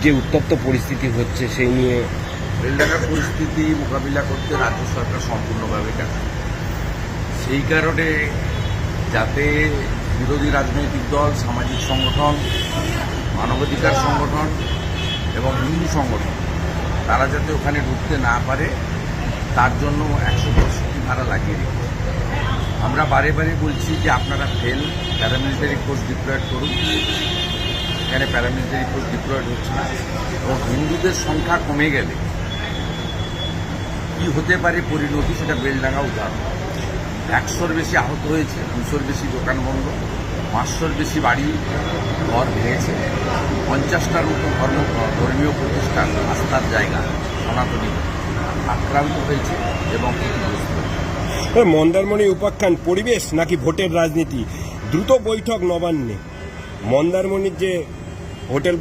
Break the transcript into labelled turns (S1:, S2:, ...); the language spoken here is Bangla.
S1: যে উত্তপ্ত পরিস্থিতি হচ্ছে সেই নিয়ে?
S2: বেলডাঙ্গার পরিস্থিতি মোকাবিলা করতে রাজ্য সরকার সম্পূর্ণভাবে কাছে। সেই কারণে যাতে বিরোধী রাজনৈতিক দল, সামাজিক সংগঠন, মানবাধিকার সংগঠন এবং হিন্দু সংগঠন তারা যাতে ওখানে ঢুকতে না পারে তার জন্য 100% ধারা লাগিয়ে রেখেছে। আমরা বারে বারে বলছি যে আপনারা প্যারামিলিটারি ফোর্স ডিপ্লয়েড করুন। এখানে প্যারামিলিটারি ফোর্স ডিপ্লয়েড হচ্ছে না এবং হিন্দুদের সংখ্যা কমে গেলে কি হতে পারে পরিণতি সেটা বেলডাঙ্গা উদাহরণ। 100-র বেশি আহত হয়েছে, 200-র বেশি দোকান বন্ধ, 500-র বেশি বাড়ি ঘর ভেঙেছে, 50টার মতো ধর্মীয় প্রতিষ্ঠান, আস্থার জায়গা সনাতনী আক্রান্ত হয়েছে এবং ক্ষতিগ্রস্ত হয়েছে।
S1: মন্দারমণি উপাখ্যান পরিবেশ নাকি ভোটের রাজনীতি? দ্রুত বৈঠক নবান্নে। মন্দারমণির যে হোটেল